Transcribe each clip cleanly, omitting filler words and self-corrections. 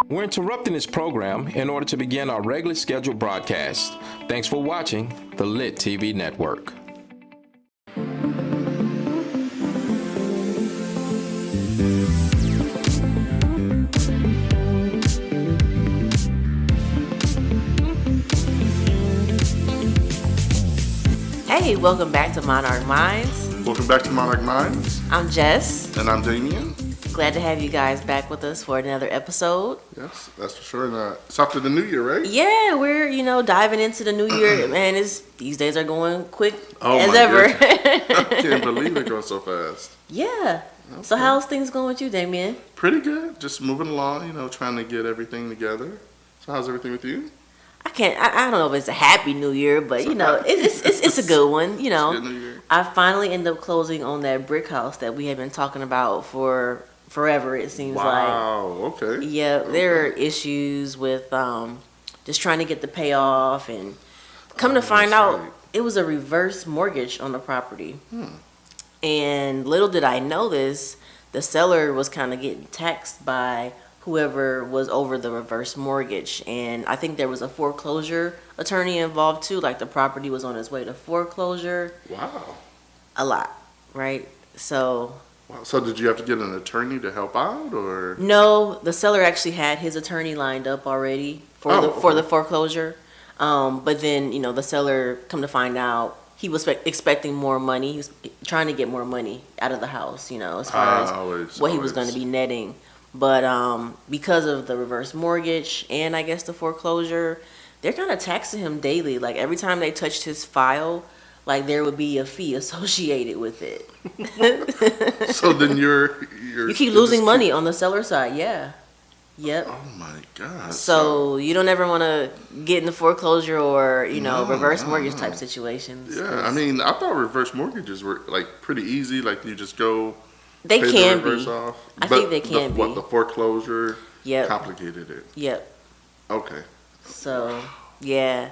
We're interrupting this program in order to begin our regularly scheduled broadcast. Thanks for watching the Lit TV Network. Hey, welcome back to Monarch Mindz. Welcome back to Monarch Mindz. I'm Jess. And I'm Damien. Glad to have you guys back with us for another episode. Yes, that's for sure. And it's after the new year, right? Yeah, we're, diving into the new year. Man, these days are going quick as my ever. I can't believe it goes so fast. Yeah. Okay. So how's things going with you, Damien? Pretty good. Just moving along, trying to get everything together. So how's everything with you? I don't know if it's a happy new year, but it's a good one. It's a good new year. I finally ended up closing on that brick house that we had been talking about for forever, it seems like. Wow, okay. Yeah, there are issues with just trying to get the payoff, and come to find out, it was a reverse mortgage on the property. And little did I know this, the seller was kind of getting taxed by whoever was over the reverse mortgage. And I think there was a foreclosure attorney involved too, like the property was on its way to foreclosure. Wow. A lot, right? So... Wow. So did you have to get an attorney to help out, or? No, the seller actually had his attorney lined up already for the foreclosure. But then, the seller, come to find out, he was expecting more money. He was trying to get more money out of the house, as far as what he was going to be netting. But because of the reverse mortgage and I guess the foreclosure, they're kind of taxing him daily. Like every time they touched his file, like there would be a fee associated with it. So then you keep losing money on the seller side, yeah. Yep. Oh my God. So you don't ever want to get in the foreclosure or reverse mortgage type situations. Yeah, I mean, I thought reverse mortgages were like pretty easy. Like you just go. They pay can the reverse be. Off. I think they can be. What the foreclosure? Yep. Complicated it. Yep. Okay. So yeah.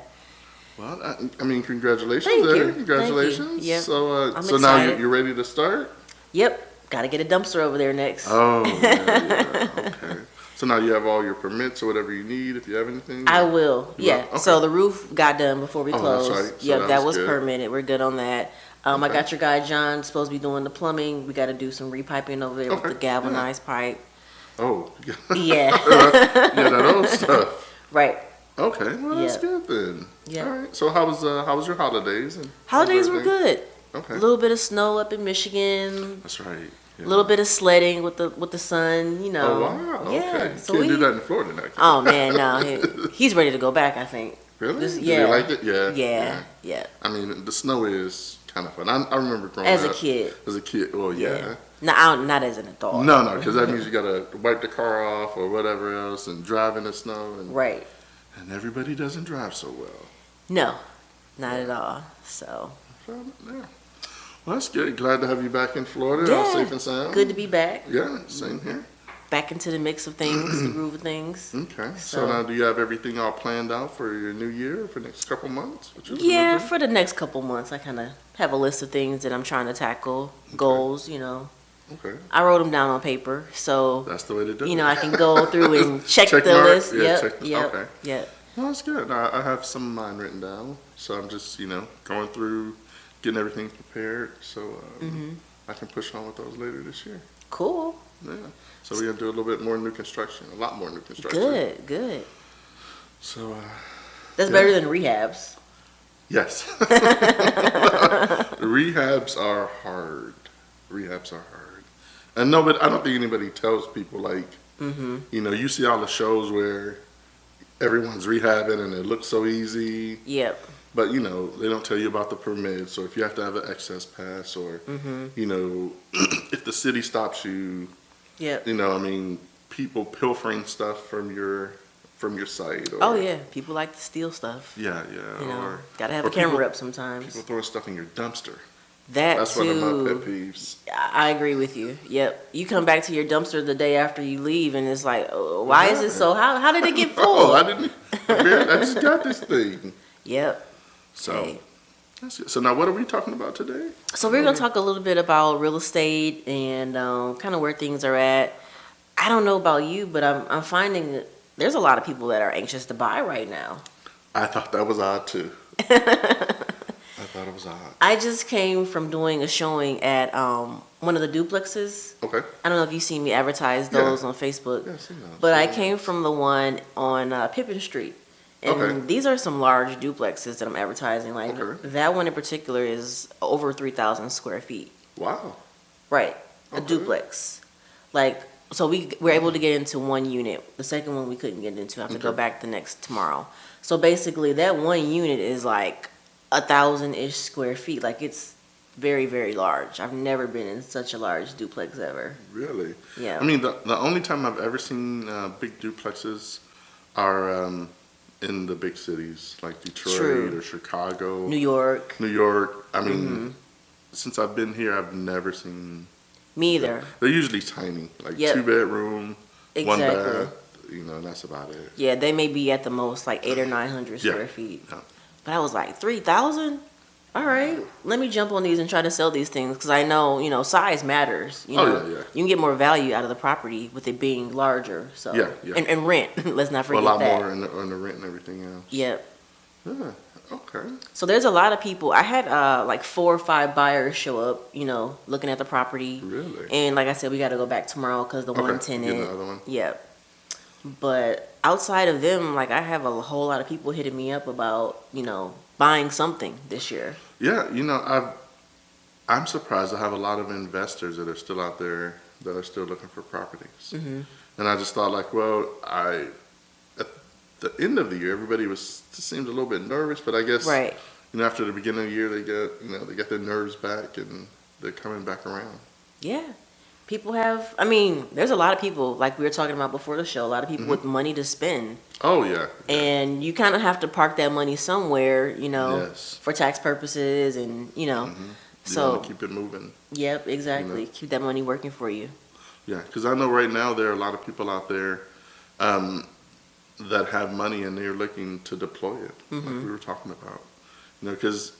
Well, I mean, congratulations. Thank you. Congratulations. Thank you. Yep. So now you're ready to start? Yep. Got to get a dumpster over there next. Oh, yeah. Okay. So now you have all your permits or whatever you need if you have anything? I will. Yeah. Okay. So the roof got done before we closed. That's right. So yep, that was good. permitted. We're good on that. Okay. I got your guy John supposed to be doing the plumbing. We got to do some repiping over there with the galvanized pipe. Oh. Yeah. Yeah, that old stuff. Right. Okay. Well, that's good then. Yeah. All right. So how was your holidays? Holidays were good. Okay. A little bit of snow up in Michigan. That's right. Yeah. A little bit of sledding with the sun, Oh wow! Yeah, Okay. so Can't do that in Florida now. Oh man, no, he's ready to go back. I think. Really? Just, Do you like it? Yeah. I mean, the snow is kind of fun. I remember growing up. As a kid. Well, yeah. No, not as an adult. No, because that means you gotta wipe the car off or whatever else and drive in the snow. Right. And everybody doesn't drive so well. No, not at all. So. Yeah. Well, that's good. Glad to have you back in Florida. All safe and sound. Good to be back. Yeah, same here. Back into the mix of things, the groove of things. Okay. So now, do you have everything all planned out for your new year for the next couple months? Yeah, for the next couple months, I kind of have a list of things that I'm trying to tackle, goals, Okay. I wrote them down on paper, so that's the way to do it. I can go through and check the mark. list. Yeah, Okay. Well, that's good. I have some of mine written down, so I'm just going through, getting everything prepared, so I can push on with those later this year. Cool. Yeah. So we're gonna do a little bit more new construction, a lot more new construction. Good. So. That's better than rehabs. Yes. Rehabs are hard. And no, but I don't think anybody tells people like, you see all the shows where everyone's rehabbing and it looks so easy. Yep. But, they don't tell you about the permits or if you have to have an access pass or, if the city stops you. Yep. People pilfering stuff from your site. Or, oh, yeah. People like to steal stuff. Yeah. Or gotta have a camera up sometimes. People throwing stuff in your dumpster. That's one of my pet peeves. I agree with you. Yep. You come back to your dumpster the day after you leave, and it's like, why is it so? How did it get full? I just got this thing. Yep. So, that's it. So now, what are we talking about today? So we're gonna talk a little bit about real estate and kind of where things are at. I don't know about you, but I'm finding there's a lot of people that are anxious to buy right now. I thought that was odd too. I thought it was odd. I just came from doing a showing at one of the duplexes. Okay. I don't know if you've seen me advertise those Yeah. on Facebook. Yeah, I've seen those. But I came from the one on Pippin Street. And Okay. these are some large duplexes that I'm advertising. Like Okay. that one in particular is over 3,000 square feet. Wow. Right. A Okay. duplex. Like, so we were able to get into one unit. The second one we couldn't get into. I have to go Okay. back tomorrow. So basically that one unit is like 1,000-ish square feet. Like it's very, very large. I've never been in such a large duplex ever. Really? Yeah. I mean, the only time I've ever seen big duplexes are in the big cities like Detroit True. or Chicago, New York. New York. I mean, Mm-hmm. since I've been here, I've never seen. Me either. They're usually tiny, like Yep. 2-bedroom, one Exactly. bath. You know, and that's about it. Yeah, they may be at the most like 800 or 900 Yeah. square feet. Yeah. But I was like, 3,000? All right, let me jump on these and try to sell these things because I know, size matters. Oh, yeah, yeah. You can get more value out of the property with it being larger. So Yeah, yeah. And rent. Let's not For a forget lot that. more on the rent and everything else. Yep. Yeah. Okay. So there's a lot of people. I had like 4 or 5 buyers show up, looking at the property. Really? And like I said, we got to go back tomorrow because the Okay, one get tenant. the other one. Yep. But outside of them, like I have a whole lot of people hitting me up about, buying something this year. Yeah, I'm surprised. I have a lot of investors that are still out there that are still looking for properties. Mm-hmm. And I just thought, like, well, at the end of the year, everybody seemed a little bit nervous, but I guess, Right. After the beginning of the year, they got their nerves back and they're coming back around. Yeah. People have, there's a lot of people, like we were talking about before the show, a lot of people with money to spend. Oh yeah. And you kind of have to park that money somewhere, Yes. for tax purposes and, You So, want to keep it moving. yep, exactly. Keep that money working for you. Yeah, because I know right now there are a lot of people out there that have money and they're looking to deploy it, like we were talking about. Because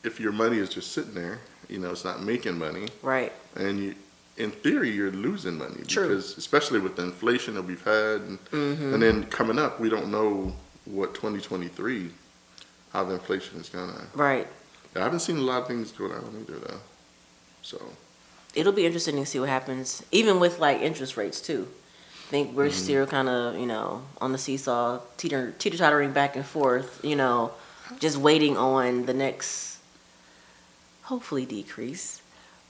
if your money is just sitting there, it's not making money, Right. and in theory, you're losing money. True. Because especially with the inflation that we've had, and then coming up, we don't know what 2023, how the inflation is gonna. Right. I haven't seen a lot of things go down either, though. So. It'll be interesting to see what happens, even with like interest rates too. I think we're still kind of, on the seesaw, teeter-tottering back and forth, just waiting on the next, hopefully decrease.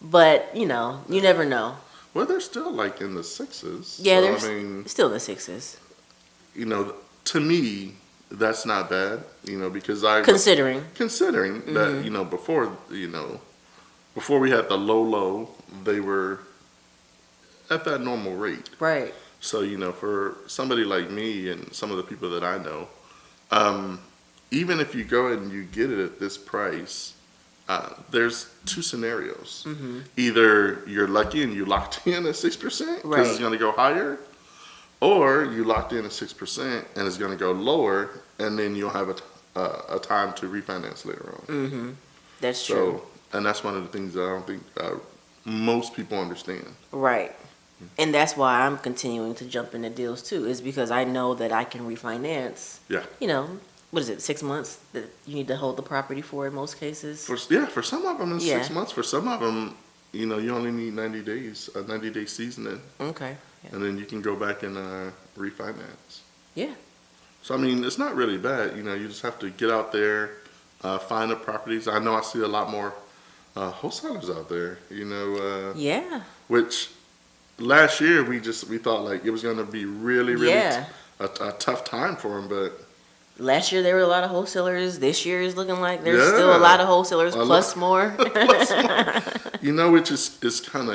But, you never know. Well, they're still like in the sixes. Yeah, so, they're still in the sixes. To me, that's not bad. Because Considering. that, before we had the low, they were at that normal rate. Right. So, for somebody like me and some of the people that I know, even if you go ahead and you get it at this price, there's 2 scenarios. Either you're lucky and you locked in at 6% because Right. it's going to go higher, or you locked in at 6% and it's going to go lower, and then you'll have a time to refinance later on. That's true. So, and that's one of the things that I don't think most people understand. Right. And that's why I'm continuing to jump into deals too, is because I know that I can refinance. Yeah. What is it, 6 months that you need to hold the property for in most cases? For some of them it's Yeah. 6 months. For some of them, you only need 90 days, a 90-day seasoning, Okay. Yeah. and then you can go back and refinance. Yeah. So, it's not really bad. You just have to get out there, find the properties. I know I see a lot more wholesalers out there, Yeah. which last year we thought like it was going to be really, really Yeah. a tough time for them, but Last year there were a lot of wholesalers. This year is looking like there's Yeah. still a lot of wholesalers, A plus lot. more. which is kind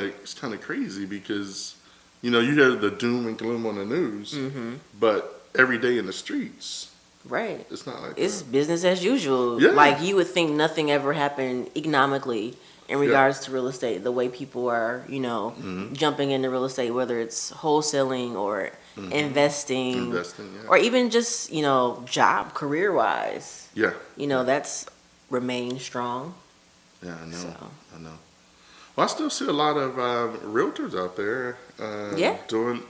of crazy because you hear the doom and gloom on the news, but every day in the streets Right. it's not like It's that. business as usual. Yeah. Like you would think nothing ever happened economically in regards to real estate, the way people are, jumping into real estate, whether it's wholesaling or investing, Yeah. or even just, job career wise. Yeah. That's remained strong. Yeah, I know. So. I know. Well, I still see a lot of realtors out there Yeah. doing,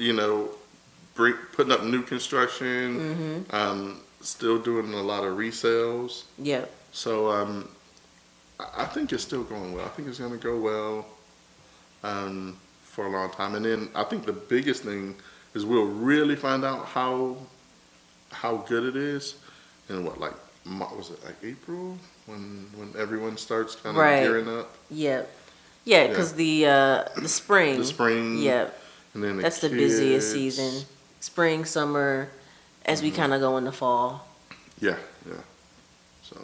putting up new construction. Still doing a lot of resales. Yep. So I think it's still going well. I think it's going to go well for a long time. And then I think the biggest thing is we'll really find out how good it is in what, like, was it like April when everyone starts kind of gearing up? Yep. Yeah, because the spring. The spring. Yep. And then that's the busiest season. Spring, summer, as we kind of go into fall. Yeah. So.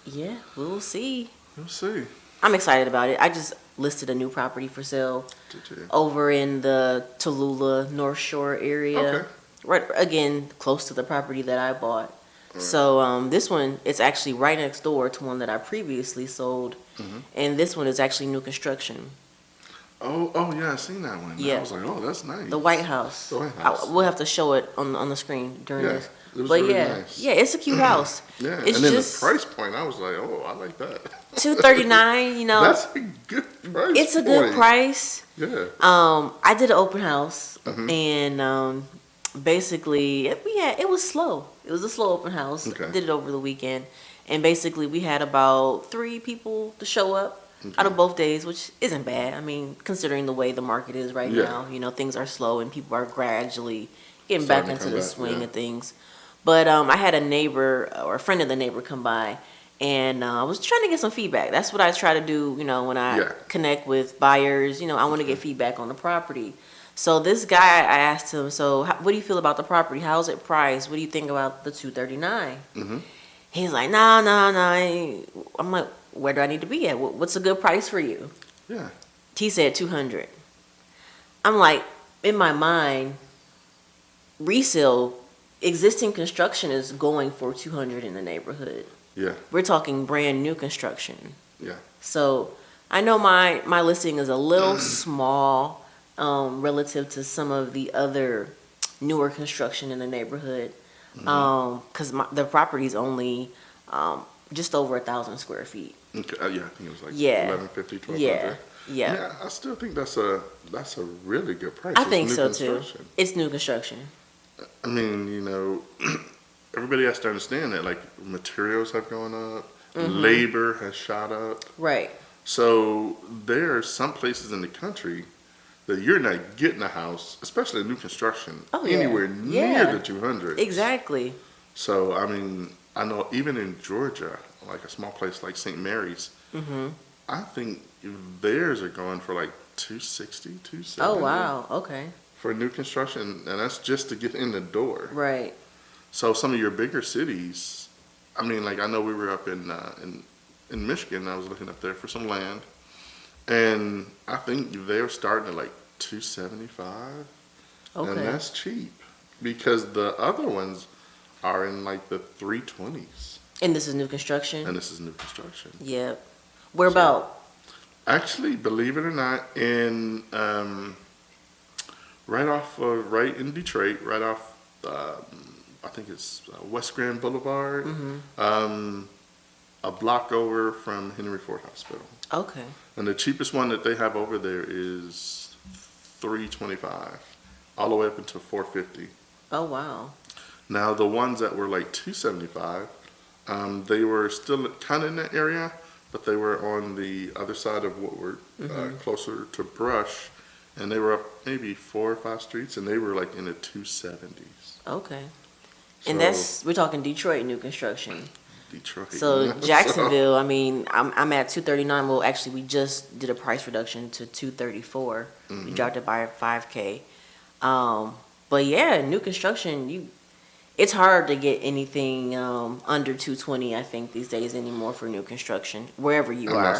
Yeah, we'll see. We'll see. I'm excited about it. I just listed a new property for sale over in the Tallulah North Shore area. Okay. Right, again, close to the property that I bought. Right. So this one, it's actually right next door to one that I previously sold. And this one is actually new construction. Oh yeah, I seen that one. Yeah. I was like, oh, that's nice. The White House. The White House. We'll have to show it on the screen during this. It was really nice. Yeah, it's a cute house. Yeah, it's and then the price point, I was like, oh, I like that. $239. You know, that's a good price. It's a good price. Yeah. I did an open house, and basically it was slow. It was a slow open house. Okay. Did it over the weekend, and basically we had about 3 people to show up. Out of both days, which isn't bad. I mean, considering the way the market is right now, you know, things are slow and people are gradually getting back into the swing of things. But I had a neighbor or a friend of the neighbor come by, and I was trying to get some feedback. That's what I try to do, you know, when I connect with buyers. You know, I want to get feedback on the property. So this guy, I asked him, so what do you feel about the property? How's it priced? What do you think about the $239? He's like, nah. I'm like, where do I need to be at? What's a good price for you? Yeah. He said $200. I'm like, in my mind, resale, existing construction is going for $200 in the neighborhood. Yeah. We're talking brand new construction. Yeah. So I know my listing is a little small relative to some of the other newer construction in the neighborhood. Because the property is only just over 1,000 square feet. Okay. Yeah, I think it was like 1,150, 1,200. Yeah. I still think that's a really good price. I think so too. It's new construction. I mean, you know, everybody has to understand that like materials have gone up, labor has shot up. Right. So there are some places in the country that you're not getting a house, especially new construction, anywhere near the 200. Exactly. So I mean, I know even in Georgia, like a small place like St. Mary's, I think theirs are going for like 260, 270. Oh wow, okay. For new construction, and that's just to get in the door. Right. So some of your bigger cities, I mean, like I know we were up in Michigan. I was looking up there for some land, and I think they're starting at like 275. Okay. And that's cheap because the other ones are in like the 320s. And this is new construction? And this is new construction. Yep. Where about? Actually, believe it or not, in right in Detroit, right off, I think it's West Grand Boulevard, a block over from Henry Ford Hospital. Okay. And the cheapest one that they have over there is $325, all the way up until $450. Oh wow. Now the ones that were like $275, they were still kind of in that area, but they were on the other side of what were closer to Brush, and they were up maybe 4 or 5 streets, and they were like in the 270s. Okay. So, and we're talking Detroit new construction. Detroit. So Jacksonville, I mean, I'm at 239. Well, actually, we just did a price reduction to 234. We dropped it by $5K. But yeah, new construction, it's hard to get anything under 220. I think these days anymore for new construction, wherever you are.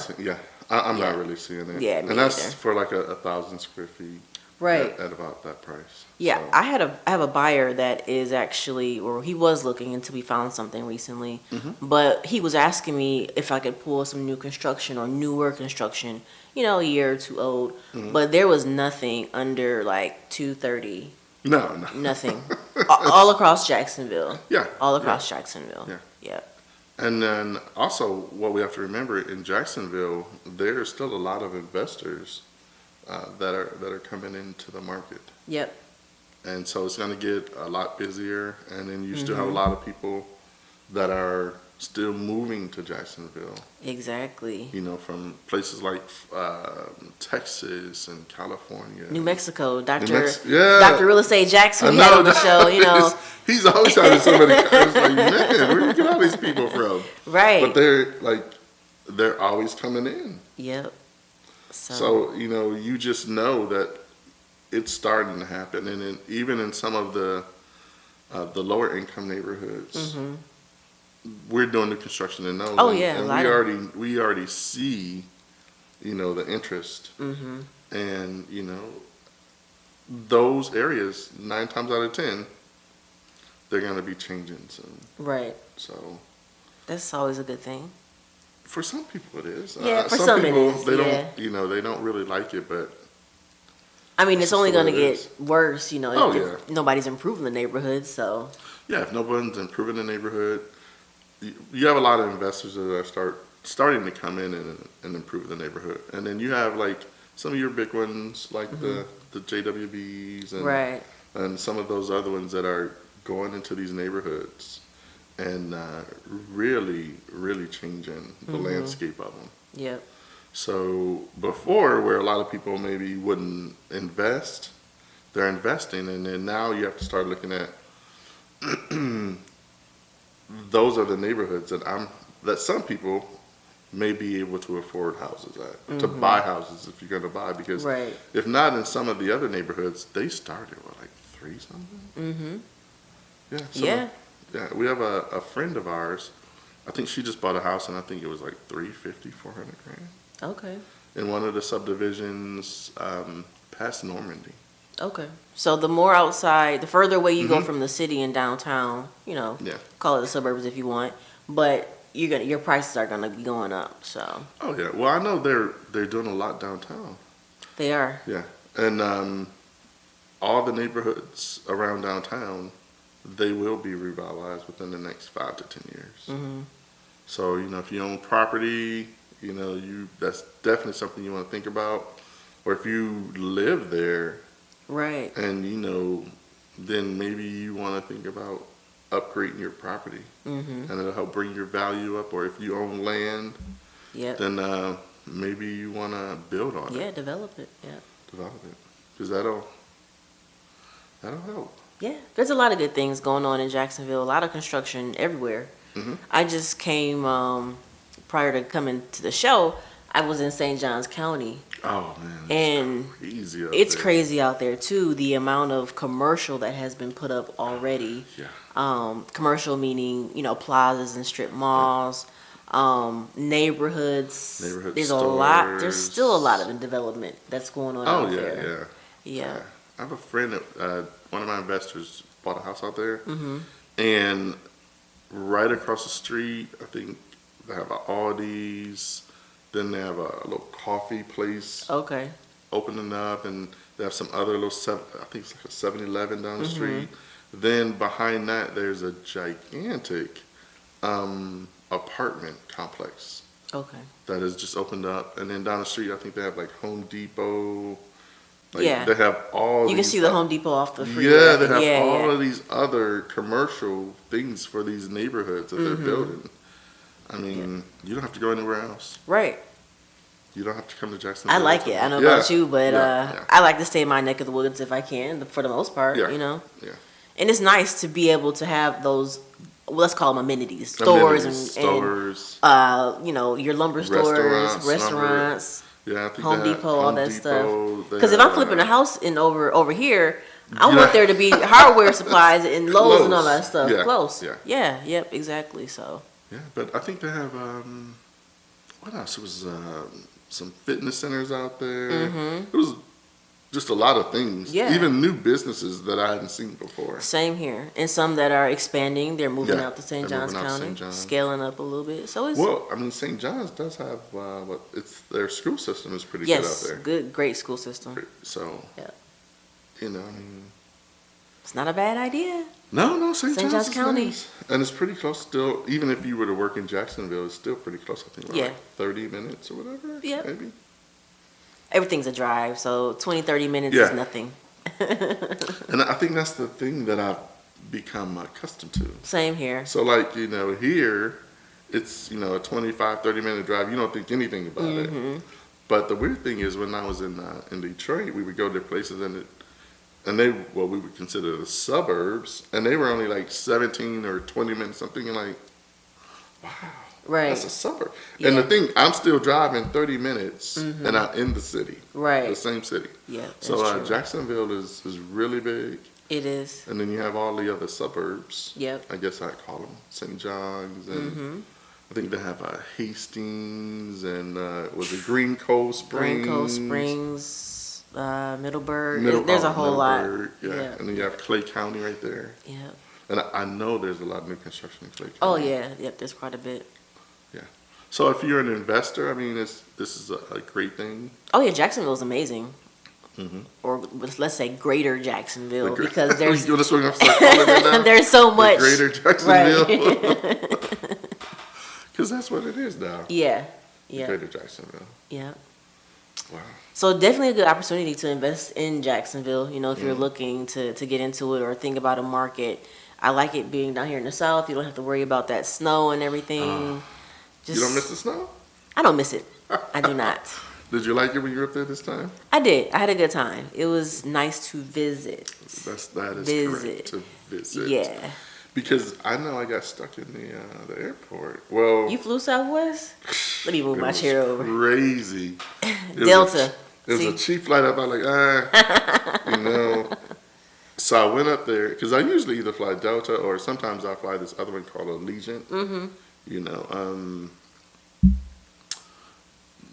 I'm not really seeing it. Yeah, and that's for like 1,000 square feet. Right. At about that price. Yeah, so. I have a buyer that is actually, or he was looking until we found something recently, but he was asking me if I could pull some new construction or newer construction, you know, a year or two old, but there was nothing under like 230. No. Nothing. All across Jacksonville. Yeah. All across Jacksonville. Yeah. And then also what we have to remember in Jacksonville, there's still a lot of investors that are coming into the market. Yep. and so it's going to get a lot busier. And then you still have a lot of people that are still moving to Jacksonville. Exactly. You know, from places like Texas and California, New Mexico. Yeah. Dr. Real Estate Jackson, we had on the show, you know. He's always having somebody. It's like, man, where do you get all these people from? Right. But they're always coming in. Yep. So you know, you just know that it's starting to happen, and even in some of the lower income neighborhoods, we're doing the construction in those. Oh, yeah, and we already see, you know, the interest, and you know, those areas 9 times out of 10, they're going to be changing soon. Right. So that's always a good thing. for some people it is. Yeah, for some people, it is. they yeah. don't, you know, they don't really like it, but I mean, it's only just going the to way it get worse, you know, Oh, if nobody's improving the neighborhood, so. yeah, if no one's improving the neighborhood, you have a lot of investors that are starting to come in and improve the neighborhood, and then you have like some of your big ones like the JWBs and Right. and some of those other ones that are going into these neighborhoods and really changing the landscape of them. Yep. So before, where a lot of people maybe wouldn't invest, they're investing, and then now you have to start looking at those are the neighborhoods that some people may be able to afford houses at, to buy houses if you're going to buy, because Right. if not, in some of the other neighborhoods, they started with like 3 something. Mm-hmm. Yeah. So, Yeah. Yeah, we have a friend of ours. I think she just bought a house, and I think it was like 350, 400 grand Okay. in one of the subdivisions past Normandy. Okay. So the more outside, the further away you go from the city and downtown, you know, Yeah. call it the suburbs if you want, but your prices are gonna be going up. So Oh yeah. Well, I know they're doing a lot downtown. they are. Yeah, and all the neighborhoods around downtown, they will be revitalized within the next 5 to 10 years. Mm-hmm. So you know, if you own property, you know, that's definitely something you want to think about. Or if you live there, Right. and you know, then maybe you want to think about upgrading your property, Mm-hmm. and it'll help bring your value up. Or if you own land, Yep. then maybe you want to build on it, Yeah. Develop it. Yeah. develop it, because that'll help. Yeah, there's a lot of good things going on in Jacksonville. A lot of construction everywhere. Mhm. I just came prior to coming to the show. I was in St. Johns County, Oh man, and crazy out it's there. crazy out there too. The amount of commercial that has been put up already. Yeah. Commercial meaning, you know, plazas and strip malls, neighborhoods. Neighborhood There's a lot. There's stores. still a lot of development that's going on Oh out yeah, there. yeah. Yeah. I have a friend that one of my investors bought a house out there, Mm-hmm. and right across the street, I think they have a Aldi's. Then they have a little coffee place Okay. opening up, and they have some other little I think it's like a 7-Eleven down the Mm-hmm. street. Then behind that, there's a gigantic apartment complex Okay. that has just opened up. And then down the street, I think they have like Home Depot. Like, Yeah. they have all. You can these see the Home Depot off the freeway. Yeah, they have Yeah, all yeah. of these other commercial things for these neighborhoods that they're building. I mean, you don't have to go anywhere else. Right. You don't have to come to Jacksonville. I like it. I know Yeah, about you, but yeah. I like to stay in my neck of the woods if I can, for the most part, Yeah, you know? yeah. And it's nice to be able to have those, well, let's call them amenities, stores Stores. and you know, your lumber stores, Restaurants, restaurants, Yeah, I think Home they have Depot, all Home that stuff. Depot, they Because if I'm have, flipping a house in over here, I Yeah. want there to be hardware supplies and Lowe's and all that Close. stuff Yeah, close. yeah. Yeah, yep, exactly. So, Yeah, but I think they have what else? It was some fitness centers out there. It was just a lot of things. Yeah. Even new businesses that I hadn't seen before. same here. And some that are expanding, they're moving Yeah, out to St. they're Johns moving out to County, St. Johns. scaling up a little bit. So it's Well, I mean, St. John's does have it's their school system is pretty yes, good out good, great school system. there. So, Yeah. you know, I mean, It's not a bad idea. no, St. St. Johns is County. nice. And it's pretty close still. Even if you were to work in Jacksonville, it's still pretty close. I think we're Yeah. like 30 minutes or whatever. Yep. Maybe. Everything's a drive, so 20, 30 minutes Yeah. is nothing. And I think that's the thing that I've become accustomed to. Same here. So like, here it's, a 25, 30-minute drive. You don't think anything about it. But the weird thing is when I was in Detroit, we would go to places and they, what we would consider the suburbs, and they were only like 17 or 20 minutes something, and like, wow. Right. That's a suburb. Yeah. And the thing, I'm still driving 30 minutes and I'm in the city. Right. The same city. Yeah. That's So true. Jacksonville is really big. It is. And then you have all the other suburbs. Yep. I guess I'd call them St. John's. And I think they have Hastings and was it Green Cove Springs? Green Cove Springs, Middleburg. There's a whole Middleburg, lot. Yeah. And then you have Clay County right there. Yeah. And I know there's a lot of new construction in Clay County. Oh yeah. Yep. There's quite a bit. Yeah. So if you're an investor, I mean, this is a great thing. Oh yeah. Jacksonville's amazing. Or let's say Greater Jacksonville, because there's That's what I'm calling it now? there's so much. Greater Jacksonville. Right. Because that's what it is now. Yeah. Yeah. Greater Jacksonville. Yeah. Wow. So definitely a good opportunity to invest in Jacksonville. If you're looking to get into it or think about a market. I like it being down here in the South. You don't have to worry about that snow and everything. You don't miss the snow? I don't miss it. I do not. Did you like it when you were up there this time? I did. I had a good time. It was nice to visit. That is correct, to visit. Yeah. Because I know I got stuck in the airport. Well, You flew Southwest? Let me move it my was chair over. Crazy. Delta. It was a cheap flight. I thought like, So I went up there because I usually either fly Delta or sometimes I fly this other one called Allegiant.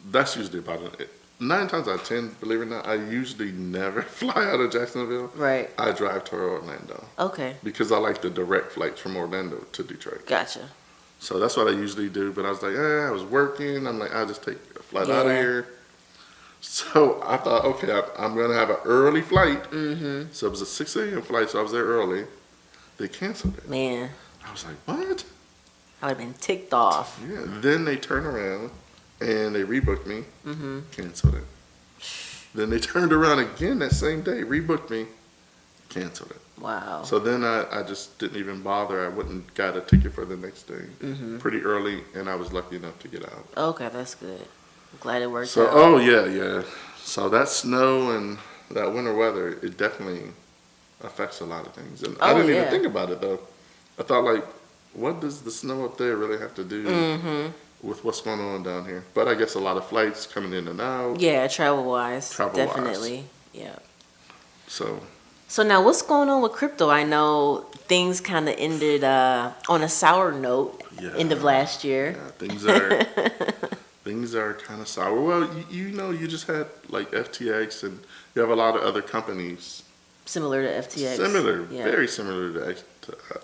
That's usually about it. 9 times out of 10, believe it or not, I usually never fly out of Jacksonville. Right. I drive to Orlando Okay. because I like the direct flights from Orlando to Detroit. Gotcha. So that's what I usually do. But I was like, I was working. I'm like, I'll just take a flight out of Yeah. here. So I thought, okay, I'm going to have an early flight. So it was a 6 a.m. flight, so I was there early. They canceled it. Man, I was like, what? I would have been ticked off. Yeah. Then they turned around and they rebooked me, canceled it. Then they turned around again that same day, rebooked me, canceled it. Wow. So then I just didn't even bother. I went and got a ticket for the next day pretty early, and I was lucky enough to get out. Okay, that's good. I'm glad it worked So, out. yeah. So that snow and that winter weather, it definitely affects a lot of things. And I didn't even think about it, though. I thought, like, what does the snow up there really have to do with what's going on down here? But I guess a lot of flights coming in and out. Yeah, travel-wise. Travel-wise. Definitely. Yeah. So now what's going on with crypto? I know things kind of ended on a sour note end of last year. Yeah, things are kind of sour. Well, you just had like FTX, and you have a lot of other companies Similar to FTX. Very similar to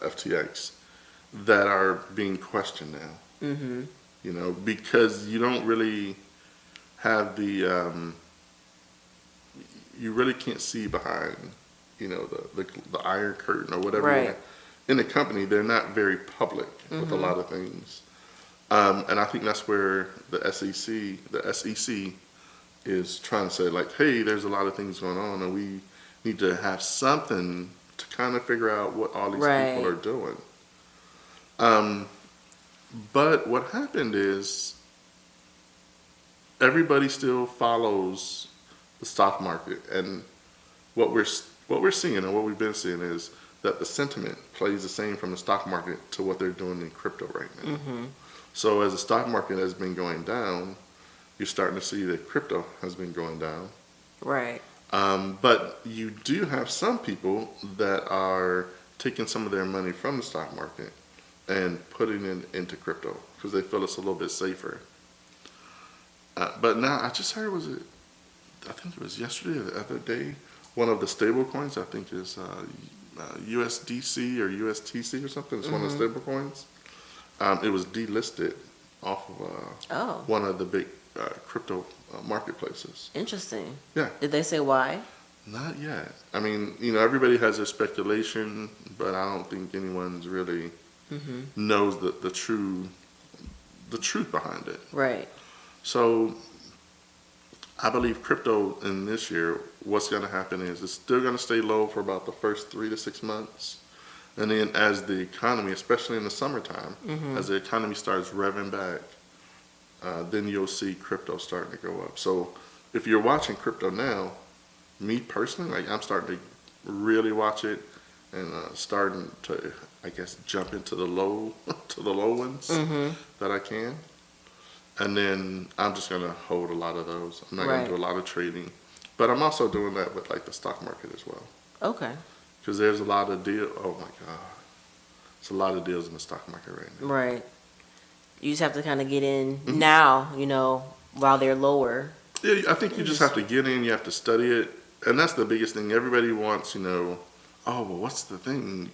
FTX, that are being questioned now. Because you don't really have the you really can't see behind the iron curtain or whatever. Right. In the company, they're not very public with a lot of things. And I think that's where the SEC is trying to say, like, hey, there's a lot of things going on, and we need to have something to kind of figure out what all these people are doing. But what happened is everybody still follows the stock market, and what we're seeing and what we've been seeing is that the sentiment plays the same from the stock market to what they're doing in crypto right now. So as the stock market has been going down, you're starting to see that crypto has been going down. Right. But you do have some people that are taking some of their money from the stock market and putting it into crypto because they feel it's a little bit safer. But now I just heard, I think it was yesterday or the other day, one of the stable coins, I think is USDC or USTC or something. It's one of the stable coins. It was delisted off of one of the big crypto marketplaces. Interesting. Yeah. Did they say why? Not yet. I mean, everybody has their speculation, but I don't think anyone's really knows the truth behind it. Right. So I believe crypto in this year, what's going to happen is it's still going to stay low for about the first 3 to 6 months. And then as the economy, especially in the summertime, as the economy starts revving back, then you'll see crypto starting to go up. So if you're watching crypto now, me personally, like I'm starting to really watch it and starting to, I guess, jump into the low ones that I can. And then I'm just going to hold a lot of those. I'm not going to do a lot of trading. But I'm also doing that with like the stock market as well. Okay. Because there's a lot of deals. Oh my God. There's a lot of deals in the stock market right now. Right. You just have to kind of get in now, while they're lower. Yeah, I think you just have to get in. You have to study it. And that's the biggest thing. Everybody wants, oh, well, what's the thing?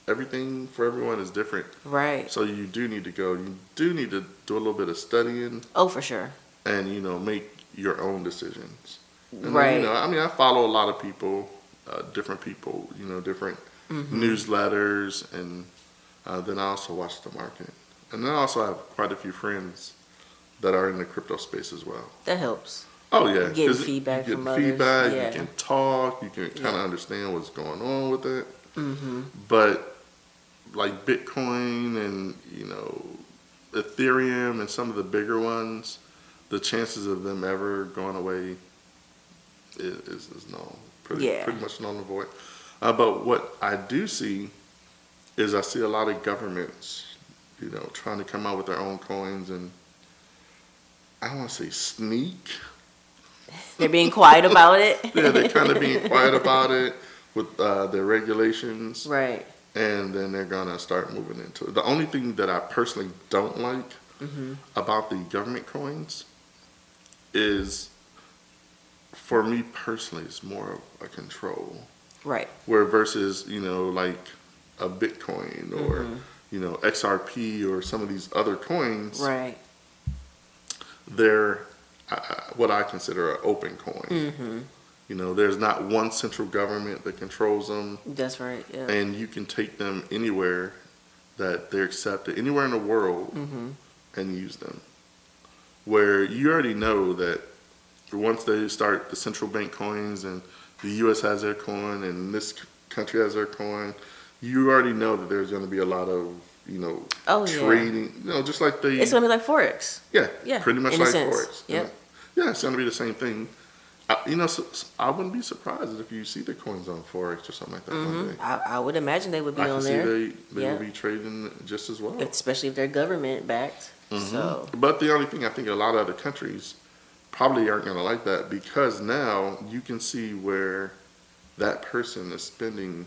Everything for everyone is different. Right. So you do need to go. You do need to do a little bit of studying. Oh, for sure. And, make your own decisions. And right. Then, I follow a lot of people, different people, different newsletters. And then I also watch the market. And then I also have quite a few friends that are in the crypto space as well. That helps. Oh, yeah. Getting feedback from others. Feedback, Yeah. you can talk, you can kind of understand what's going on with it. But like Bitcoin and, Ethereum and some of the bigger ones, the chances of them ever going away is null. Pretty much null and void. But what I do see is I see a lot of governments, trying to come out with their own coins and I don't want to say sneak. They're being quiet about it. Yeah, they're kind of being quiet about it with their regulations. Right. And then they're going to start moving into it. The only thing that I personally don't like about the government coins is, for me personally, it's more of a control. Right. Where versus, like a Bitcoin or, XRP or some of these other coins. Right. They're what I consider an open coin. There's not one central government that controls them. That's right, yeah. And you can take them anywhere that they're accepted, anywhere in the world, and use them. Where you already know that once they start the central bank coins and the U.S. has their coin and this country has their coin, you already know that there's going to be a lot of trading. Just like it's going to be like Forex. Yeah, pretty much in like a sense. Forex. Yep. Yeah, it's going to be the same thing. I wouldn't be surprised if you see the coins on Forex or something like that one day. I would imagine they would be I on can there. see they will be trading just as well. Especially if they're government backed. So. But the only thing I think a lot of other countries probably aren't going to like that because now you can see where that person is spending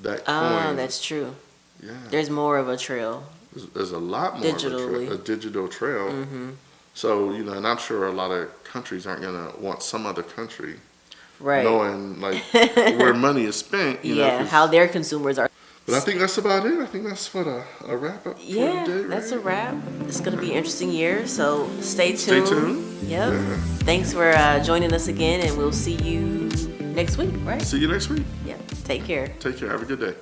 that coin. That's true. Yeah. There's more of a trail. There's a lot more digitally. of a digital trail. So, and I'm sure a lot of countries aren't going to want some other country knowing like where money is spent. How their consumers are. But I think that's about it. I think that's what a wrap up for today, that's a wrap. It's going to be an interesting year, so stay tuned. Stay tuned. Yep. Yeah. Thanks for joining us again, and we'll see you next week, right? See you next week. Yeah. Take care. Take care. Have a good day.